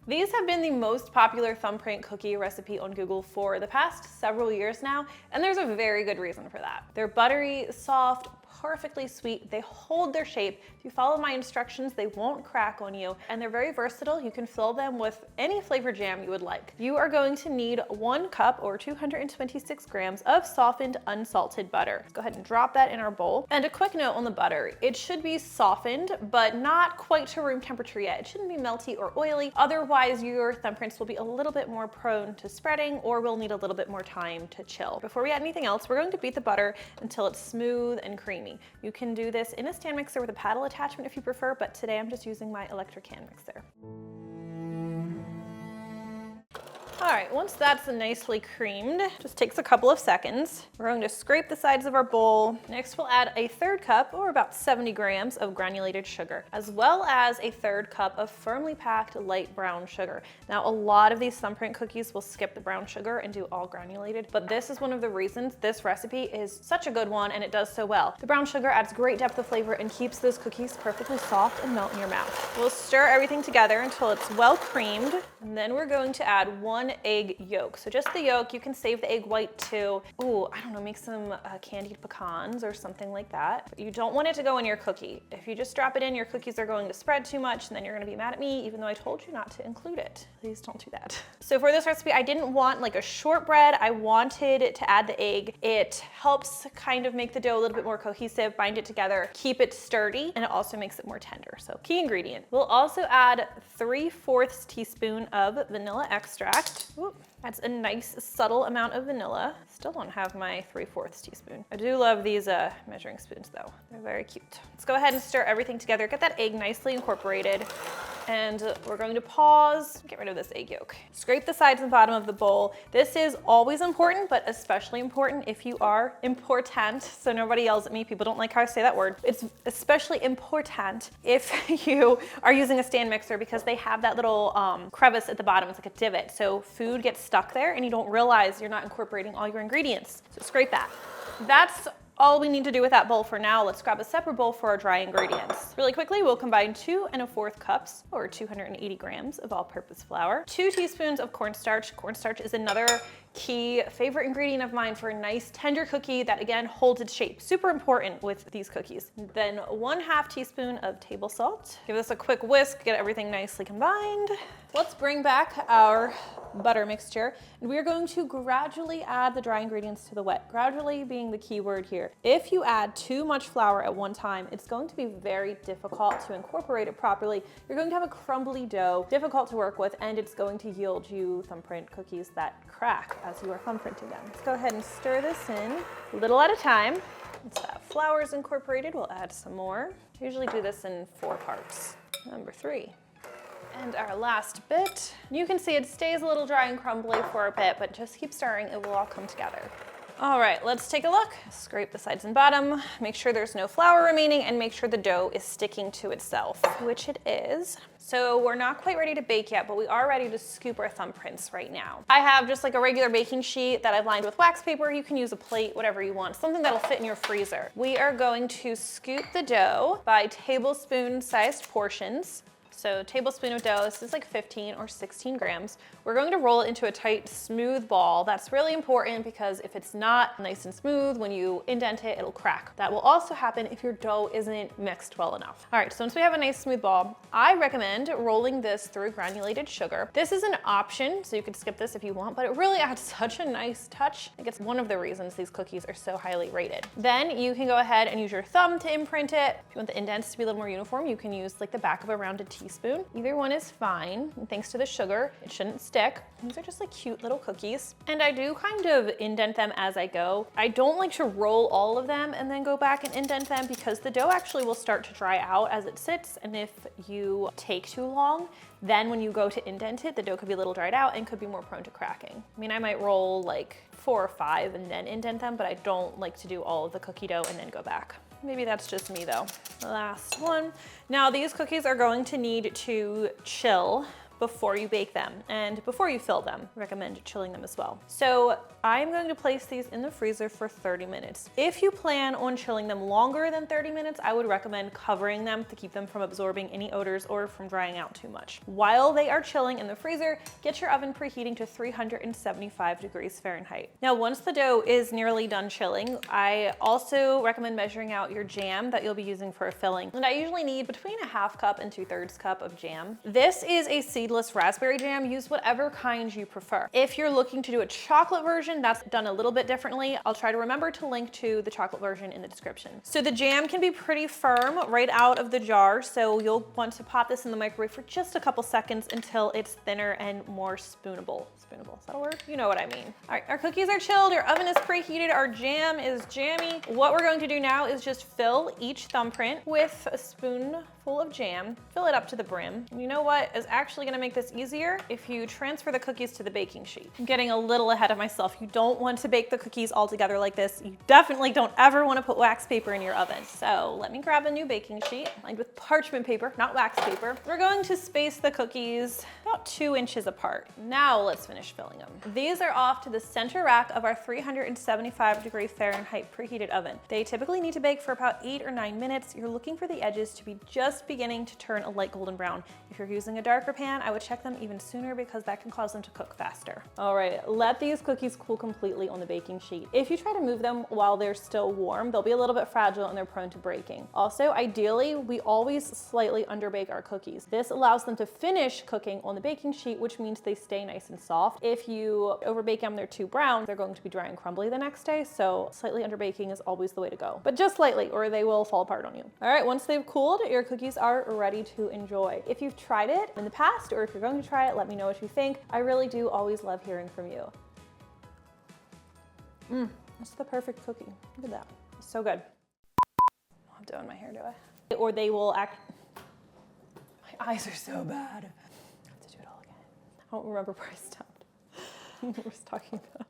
These have been the most popular thumbprint cookie recipe on Google for the past several years now, and there's a very good reason for that. They're buttery, soft, perfectly sweet. They hold their shape. If you follow my instructions, they won't crack on you, and they're very versatile. You can fill them with any flavor jam you would like. You are going to need 1 cup or 226 grams of softened unsalted butter. Let's go ahead and drop that in our bowl. And a quick note on the butter, it should be softened, but not quite to room temperature yet. It shouldn't be melty or oily. Otherwise, your thumbprints will be a little bit more prone to spreading or will need a little bit more time to chill. Before we add anything else, we're going to beat the butter until it's smooth and creamy. You can do this in a stand mixer with a paddle attachment if you prefer, but today I'm just using my electric hand mixer. All right, once that's nicely creamed, just takes a couple of seconds. We're going to scrape the sides of our bowl. Next, we'll add a 1/3 cup or about 70 grams of granulated sugar, as well as a 1/3 cup of firmly packed light brown sugar. Now, a lot of these thumbprint cookies will skip the brown sugar and do all granulated, but this is one of the reasons this recipe is such a good one and it does so well. The brown sugar adds great depth of flavor and keeps those cookies perfectly soft and melt in your mouth. We'll stir everything together until it's well creamed, and then we're going to add 1 egg yolk. So just the yolk. You can save the egg white too. Ooh, I don't know, make some candied pecans or something like that. But you don't want it to go in your cookie. If you just drop it in, your cookies are going to spread too much and then you're gonna be mad at me even though I told you not to include it. Please don't do that. So for this recipe, I didn't want like a shortbread. I wanted to add the egg. It helps kind of make the dough a little bit more cohesive, bind it together, keep it sturdy, and it also makes it more tender. So key ingredient. We'll also add 3/4 teaspoon of vanilla extract. Ooh, that's a nice subtle amount of vanilla. Still don't have my 3/4 teaspoon. I do love these measuring spoons though. They're very cute. Let's go ahead and stir everything together. Get that egg nicely incorporated. And we're going to pause, get rid of this egg yolk. Scrape the sides and bottom of the bowl. This is always important, but especially important if you are important, so nobody yells at me. People don't like how I say that word. It's especially important if you are using a stand mixer because they have that little crevice at the bottom. It's like a divot. So food gets stuck there and you don't realize you're not incorporating all your ingredients. So scrape that. That's all we need to do with that bowl for now. Let's grab a separate bowl for our dry ingredients. Really quickly, we'll combine 2 1/4 cups or 280 grams of all-purpose flour, 2 teaspoons of cornstarch. Cornstarch is another key favorite ingredient of mine for a nice tender cookie that again holds its shape. Super important with these cookies. Then 1/2 teaspoon of table salt. Give this a quick whisk, get everything nicely combined. Let's bring back our butter mixture, and we are going to gradually add the dry ingredients to the wet. Gradually being the key word here. If you add too much flour at one time, it's going to be very difficult to incorporate it properly. You're going to have a crumbly dough, difficult to work with, and it's going to yield you thumbprint cookies that crack as you are thumbprinting them. Let's go ahead and stir this in a little at a time. Once that flour is incorporated, we'll add some more. I usually do this in 4 parts. Number 3. And our last bit. You can see it stays a little dry and crumbly for a bit, but just keep stirring, it will all come together. All right, let's take a look. Scrape the sides and bottom, make sure there's no flour remaining, and make sure the dough is sticking to itself, which it is. So we're not quite ready to bake yet, but we are ready to scoop our thumbprints right now. I have just like a regular baking sheet that I've lined with wax paper. You can use a plate, whatever you want, something that'll fit in your freezer. We are going to scoop the dough by tablespoon-sized portions. So tablespoon of dough, this is like 15 or 16 grams. We're going to roll it into a tight, smooth ball. That's really important because if it's not nice and smooth, when you indent it, it'll crack. That will also happen if your dough isn't mixed well enough. All right, so once we have a nice smooth ball, I recommend rolling this through granulated sugar. This is an option, so you could skip this if you want, but it really adds such a nice touch. I think it's one of the reasons these cookies are so highly rated. Then you can go ahead and use your thumb to imprint it. If you want the indents to be a little more uniform, you can use like the back of a rounded teaspoon. Either one is fine. And thanks to the sugar, it shouldn't stick. These are just like cute little cookies. And I do kind of indent them as I go. I don't like to roll all of them and then go back and indent them because the dough actually will start to dry out as it sits. And if you take too long, then when you go to indent it, the dough could be a little dried out and could be more prone to cracking. I mean, I might roll like 4 or 5 and then indent them, but I don't like to do all of the cookie dough and then go back. Maybe that's just me though. Last one. Now these cookies are going to need to chill before you bake them and before you fill them. I recommend chilling them as well. So I'm going to place these in the freezer for 30 minutes. If you plan on chilling them longer than 30 minutes, I would recommend covering them to keep them from absorbing any odors or from drying out too much. While they are chilling in the freezer, get your oven preheating to 375 degrees Fahrenheit. Now, once the dough is nearly done chilling, I also recommend measuring out your jam that you'll be using for a filling. And I usually need between a half cup and 2/3 cup of jam. This is a seedless raspberry jam. Use whatever kind you prefer. If you're looking to do a chocolate version, that's done a little bit differently. I'll try to remember to link to the chocolate version in the description. So the jam can be pretty firm right out of the jar, so you'll want to pop this in the microwave for just a couple seconds until it's thinner and more spoonable. Spoonable, is that a word? You know what I mean. All right, our cookies are chilled, our oven is preheated, our jam is jammy. What we're going to do now is just fill each thumbprint with a spoonful of jam, fill it up to the brim. And you know what is actually gonna make this easier? If you transfer the cookies to the baking sheet. I'm getting a little ahead of myself. You don't want to bake the cookies all together like this. You definitely don't ever want to put wax paper in your oven. So let me grab a new baking sheet lined with parchment paper, not wax paper. We're going to space the cookies about 2 inches apart. Now let's finish filling them. These are off to the center rack of our 375 degree Fahrenheit preheated oven. They typically need to bake for about 8 or 9 minutes. You're looking for the edges to be just beginning to turn a light golden brown. If you're using a darker pan, I would check them even sooner because that can cause them to cook faster. All right, let these cookies cool completely on the baking sheet. If you try to move them while they're still warm, they'll be a little bit fragile and they're prone to breaking. Also, ideally, we always slightly underbake our cookies. This allows them to finish cooking on the baking sheet, which means they stay nice and soft. If you overbake them, they're too brown, they're going to be dry and crumbly the next day, so slightly underbaking is always the way to go. But just slightly, or they will fall apart on you. All right, once they've cooled, your cookies are ready to enjoy. If you've tried it in the past, or if you're going to try it, let me know what you think. I really do always love hearing from you. That's the perfect cookie. Look at that. It's so good. I'm not doing my hair, do I? Or they will act. My eyes are so bad. I have to do it all again. I don't remember where I stopped. I was talking about.